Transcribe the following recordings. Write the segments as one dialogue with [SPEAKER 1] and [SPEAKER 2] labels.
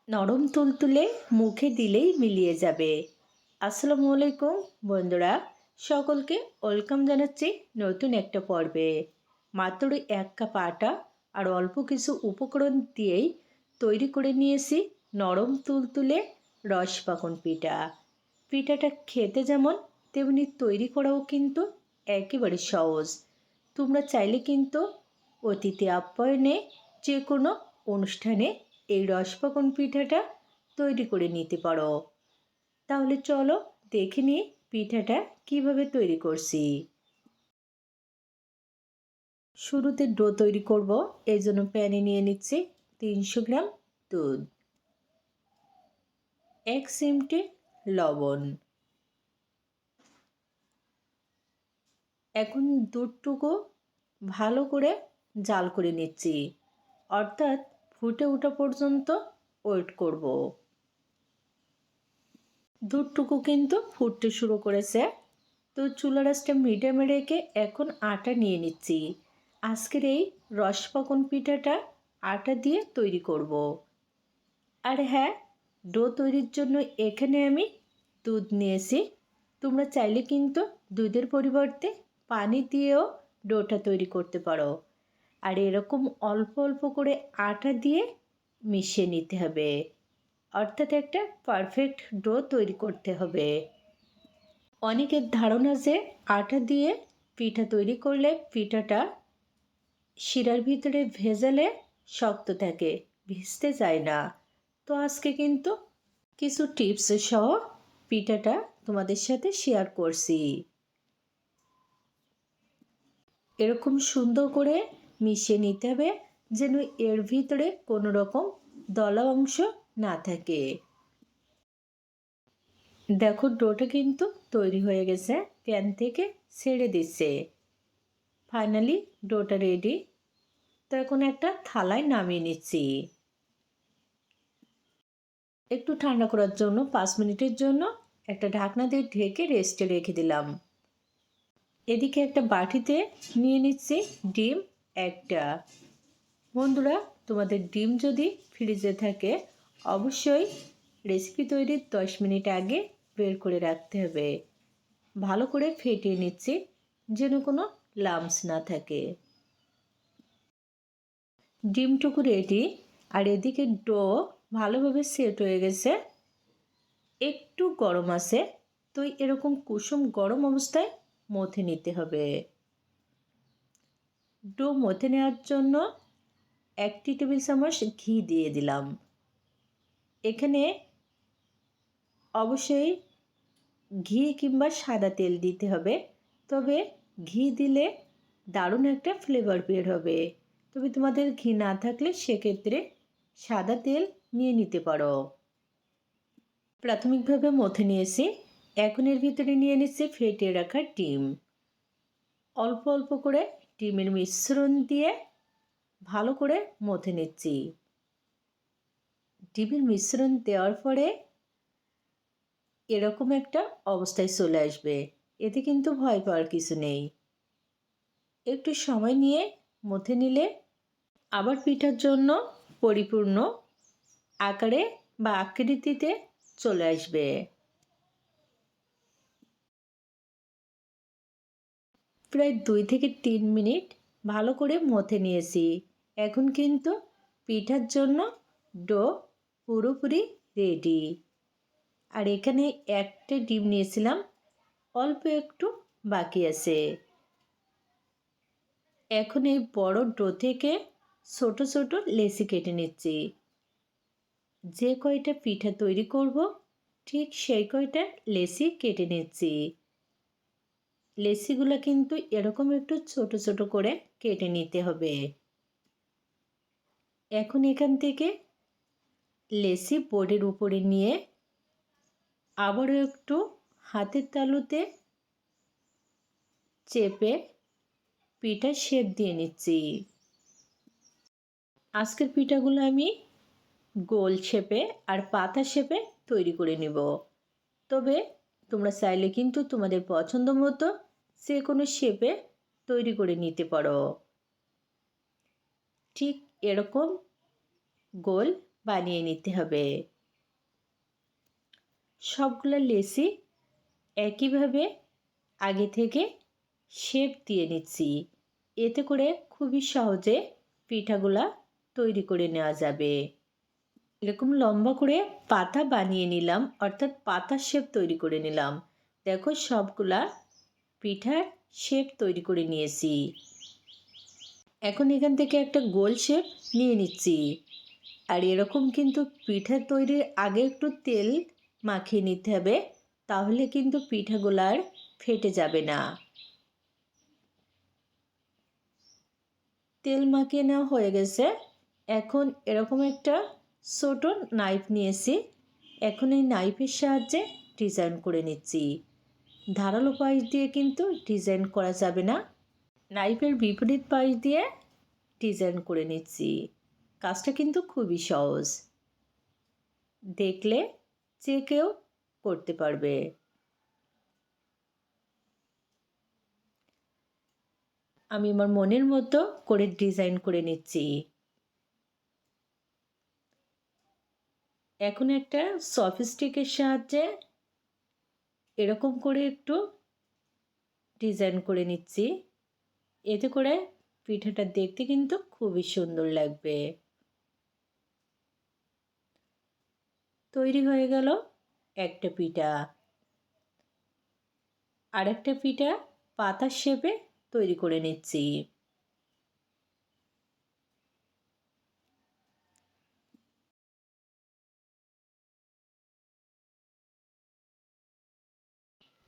[SPEAKER 1] নরম তুলতুলে মুখে দিলেই মিলিয়ে যাবে। আসসালামু আলাইকুম বন্ধুরা, সকলকে ওয়েলকাম জানাচ্ছি নতুন একটা পর্বে। মাত্র 1 কাপ আটা আর অল্প কিছু উপকরণ দিয়েই তৈরি করে নিয়েছি নরম তুলতুলে রসপাকন পিঠা। পিঠাটা খেতে যেমন তেমনি তৈরি করাও কিন্তু একেবারে সহজ। তোমরা চাইলে কিন্তু অতিথি আপ্যায়নে যে কোনো অনুষ্ঠানে এই রসপাকন পিঠাটা তৈরি করে নিতে পারো। তাহলে চলো দেখে নিই পিঠাটা কিভাবে তৈরি করছি। শুরুতে ডো তৈরি করব, এই জন্য প্যানে নিয়ে নিচ্ছি 300 গ্রাম দুধ, 1 চিমটে লবণ। এখন দুধটুকু ভালো করে জাল করে নিচ্ছি, অর্থাৎ ফুটে ওঠা পর্যন্ত ওয়েট করব। দুধটুকু কিন্তু ফুটতে শুরু করেছে, তো চুলার আঁচটা মিডিয়ামে রেখে এখন আটা নিয়ে নিচ্ছি। আজকের এই রসপাকন পিঠাটা আটা দিয়ে তৈরি করব। আর হ্যাঁ, ডো তৈরির জন্য এখানে আমি দুধ নিয়েছি। তোমরা চাইলে কিন্তু দুধের পরিবর্তে পানি দিয়েও ডোটা তৈরি করতে পারো। আর এরকম অল্প অল্প করে আটা দিয়ে মিশিয়ে নিতে হবে, অর্থাৎ একটা পারফেক্ট ডো তৈরি করতে হবে। অনেকের ধারণা যে আটা দিয়ে পিঠা তৈরি করলে পিঠাটা শিরার ভিতরে ভেজালে শক্ত থাকে, ভিজতে চায় না। তো আজকে কিন্তু কিছু টিপস সহ পিঠাটা তোমাদের সাথে শেয়ার করছি। এরকম সুন্দর করে মিশিয়ে নিতে হবে যেন এর ভিতরে কোনো রকম দলা অংশ না থাকে। দেখো ডোটা কিন্তু তৈরি হয়ে গেছে, প্যান থেকে ছেড়ে দিচ্ছে। ফাইনালি ডোটা রেডি। তো এখন একটা থালায় নামিয়ে নিচ্ছি। একটু ঠান্ডা করার জন্য 5 মিনিটের জন্য একটা ঢাকনা দিয়ে ঢেকে রেস্টে রেখে দিলাম। এদিকে একটা বাটিতে নিয়ে নিচ্ছি ডিম একটা। বন্ধুরা, তোমাদের ডিম যদি ফ্রিজে থাকে অবশ্যই রেসিপি তৈরির 10 মিনিট আগে বের করে রাখতে হবে। ভালো করে ফেটিয়ে নিচ্ছি যেন কোনো লাম্পস না থাকে। ডিমটুকু রেডি। আর এদিকে ডো ভালোভাবে সেট হয়ে গেছে, একটু গরম আছে। তো এরকম কুসুম গরম অবস্থায় মথে নিতে হবে। ডো মথে নেওয়ার জন্য 1 টেবিল চামচ ঘি দিয়ে দিলাম। এখানে অবশ্যই ঘি কিংবা সাদা তেল দিতে হবে, তবে ঘি দিলে দারুণ একটা ফ্লেভার বের হবে। তবে তোমাদের ঘি না থাকলে সেক্ষেত্রে সাদা তেল নিয়ে নিতে পারো। প্রাথমিকভাবে মথে নিয়েছি, এখন এর ভিতরে নিয়ে নিচ্ছি ফেটিয়ে রাখা ডিম। অল্প অল্প করে ডিমের মিশ্রণ দিয়ে ভালো করে মথে নিচ্ছি। ডিমের মিশ্রণ দেওয়ার পরে এরকম একটা অবস্থায় চলে আসবে, এতে কিন্তু ভয় পাওয়ার কিছু নেই। একটু সময় নিয়ে মথে নিলে আবার পিঠার জন্য পরিপূর্ণ আকারে বা আকৃতিতে চলে আসবে। প্রায় 2 থেকে 3 মিনিট ভালো করে মথে নিয়েছি। এখন কিন্তু পিঠার জন্য ডো পুরোপুরি রেডি। আর এখানে একটা ডিম নিয়েছিলাম, অল্প একটু বাকি আছে। এখন এই বড় ডো থেকে ছোট ছোট লেচি কেটে নিচ্ছি। যে কয়টা পিঠা তৈরি করব ঠিক সেই কয়টা লেচি কেটে নিচ্ছি। লেচিগুলো কিন্তু এরকম একটু ছোট ছোট করে কেটে নিতে হবে। এখন এখান থেকে লেচি বোর্ডের উপরে নিয়ে আবারও একটু হাতের তালুতে চেপে পিঠার শেপ দিয়ে নিচ্ছি। আজকের পিঠাগুলো আমি গোল শেপে আর পাতা শেপে তৈরি করে নিব। তবে তোমরা চাইলে কিন্তু তোমাদের পছন্দ মতো যে কোনো শেপে তৈরি করে নিতে পারো। ঠিক এরকম গোল বানিয়ে নিতে হবে। সবগুলো লেচি একইভাবে আগে থেকে শেপ দিয়ে নিচ্ছি। এতে করে খুবই সহজে পিঠাগুলা তৈরি করে নেওয়া যাবে। এরকম লম্বা করে পাতা বানিয়ে নিলাম, অর্থাৎ পাতার শেপ তৈরি করে নিলাম। দেখো সবগুলা পিঠার শেপ তৈরি করে নিয়েছি। এখন এখান থেকে একটা গোল শেপ নিয়ে নিচ্ছি। আর এরকম কিন্তু পিঠা তৈরির আগে একটু তেল মাখিয়ে নিতে হবে, তাহলে কিন্তু পিঠাগুলো আর ফেটে যাবে না। তেল মাখিয়ে নেওয়া হয়ে গেছে। এখন এরকম একটা ছোট নাইফ নিয়েছি। এখন এই নাইফের সাহায্যে ডিজাইন করে নিচ্ছি। ধারালো পাশ দিয়ে কিন্তু ডিজাইন করা যাবে না, নাইফের বিপরীত পাশ দিয়ে ডিজাইন করে নিচ্ছি। কাজটা কিন্তু খুবই সহজ, দেখলে যে কেউ করতে পারবে। আমি আমার মনের মতো করে ডিজাইন করে নিচ্ছি। এখন একটা সফিস্টিকের সাহায্যে এরকম করে একটু ডিজাইন করে নিচ্ছি। এতে করে পিঠাটা দেখতে কিন্তু খুবই সুন্দর লাগবে। তৈরি হয়ে গেল একটা পিঠা। আরেকটা পিঠা পাতার শেপে তৈরি করে নিচ্ছি।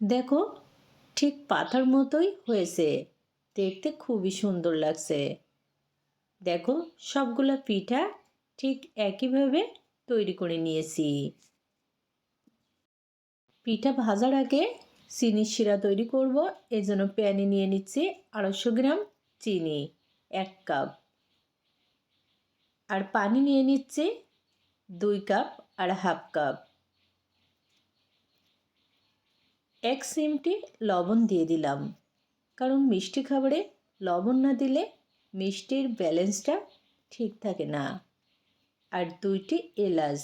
[SPEAKER 1] দেখো ঠিক পাতার মতোই হয়েছে, দেখতে খুবই সুন্দর লাগছে। দেখো সবগুলা পিঠা ঠিক একইভাবে তৈরি করে নিয়েছি। পিঠা ভাজার আগে চিনির শিরা তৈরি করব, এজন্য প্যানে নিয়ে নিচ্ছি 250 গ্রাম চিনি, 1 কাপ, আর পানি নিয়ে নিচ্ছি 2 কাপ আর হাফ কাপ। 1 চিমটি লবণ দিয়ে দিলাম, কারণ মিষ্টি খাবারে লবণ না দিলে মিষ্টির ব্যালেন্সটা ঠিক থাকে না। আর 2টি এলাচ,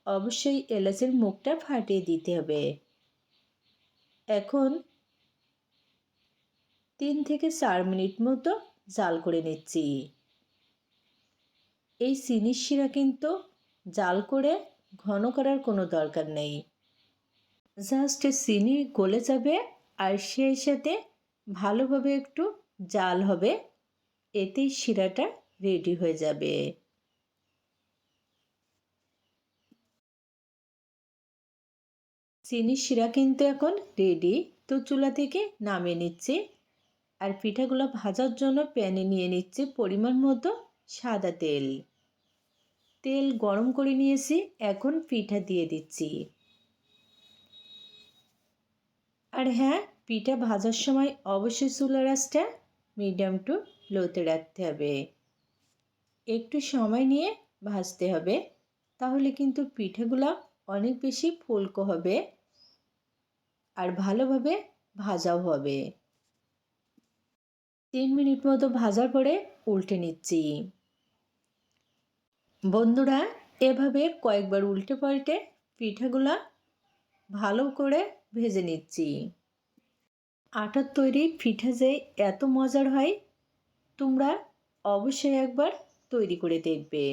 [SPEAKER 1] অবশ্যই এলাচের মুখটা ফাটিয়ে দিতে হবে। এখন 3 থেকে 4 মিনিট মতো জাল করে নিচ্ছি। এই চিনির শিরা কিন্তু জাল করে ঘন করার কোনো দরকার নেই, জাস্ট চিনি গলে যাবে আর সেই সাথে ভালোভাবে একটু জাল হবে, এতেই শিরাটা রেডি হয়ে যাবে। চিনির শিরা কিন্তু এখন রেডি, তো চুলা থেকে নামিয়ে নিচ্ছি। আর পিঠাগুলো ভাজার জন্য প্যানে নিয়ে নিচ্ছি পরিমাণ মতো সাদা তেল। তেল গরম করে নিয়েছি, এখন পিঠা দিয়ে দিচ্ছি। আর হ্যাঁ, পিঠা ভাজার সময় অবশ্যই চুলার আঁচটা মিডিয়াম টু লোতে রাখতে হবে। একটু সময় নিয়ে ভাজতে হবে, তাহলে কিন্তু পিঠাগুলো অনেক বেশি ফুলকো হবে আর ভালোভাবে ভাজাও হবে। 3 মিনিট মতো ভাজার পরে উল্টে নিচ্ছি। বন্ধুরা, এভাবে কয়েকবার উল্টে পাল্টে পিঠাগুলা ভালো করে ভেজে নিচ্ছি। আটার তৈরি পিঠা যে এত মজার হয়, তোমরা অবশ্যই একবার তৈরি করে দেখবে।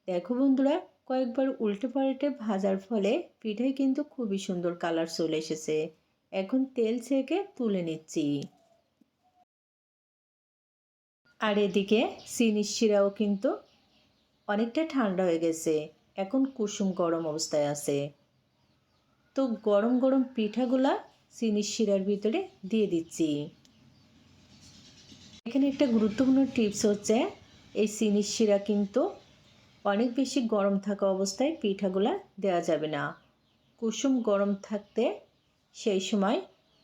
[SPEAKER 1] দেখো বন্ধুরা, কয়েকবার উল্টে পাল্টে ভাজার ফলে পিঠায় কিন্তু খুবই সুন্দর কালার চলে এসেছে। এখন তেল ছেঁকে তুলে নিচ্ছি। আর এদিকে চিনির শিরাও কিন্তু অনেকটা ঠান্ডা হয়ে গেছে, এখন কুসুম গরম অবস্থায় আছে। তো গরম গরম পিঠাগুলা চিনির শিরার ভিতরে দিয়ে দিচ্ছি। এখানে একটা গুরুত্বপূর্ণ টিপস হচ্ছে, এই চিনির শিরা কিন্তু অনেক বেশি গরম থাকা অবস্থায় পিঠাগুলা দেওয়া যাবে না। কুসুম গরম থাকতে সেই সময়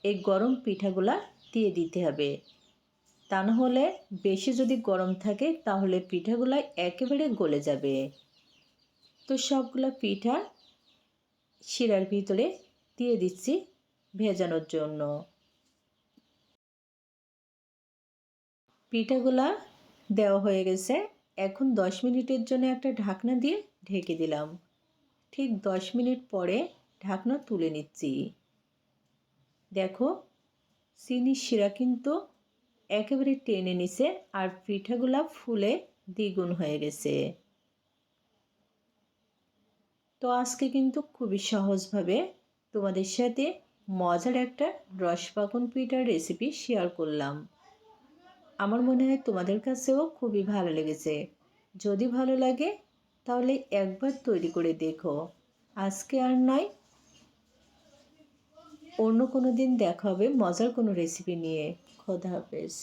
[SPEAKER 1] এই গরম পিঠাগুলা দিয়ে দিতে হবে। তা না হলে বেশি যদি গরম থাকে তাহলে পিঠাগুলা একেবারে গলে যাবে। তো সবগুলা পিঠা শিরার ভিতরে দিয়ে দিচ্ছি ভেজানোর জন্য। পিঠাগুলা দেওয়া হয়ে গেছে, এখন 10 মিনিটের জন্য একটা ঢাকনা দিয়ে ঢেকে দিলাম। ঠিক 10 মিনিট পরে ঢাকনা তুলে নিচ্ছি। দেখো চিনির শিরা কিন্তু একেবারে টেনে নিছে আর পিঠাগুলা ফুলে দ্বিগুণ হয়ে গেছে। তো আজকে কিন্তু খুবই সহজভাবে তোমাদের সাথে মজার একটা রসপাকন পিঠার রেসিপি শেয়ার করলাম। আমার মনে হয় তোমাদের কাছেও খুবই ভালো লেগেছে। যদি ভালো লাগে তাহলে একবার তৈরি করে দেখো। আজকে আর নয়, অন্য কোনো দিন দেখা হবে মজার কোনো রেসিপি নিয়ে। খোদা হাফেজ।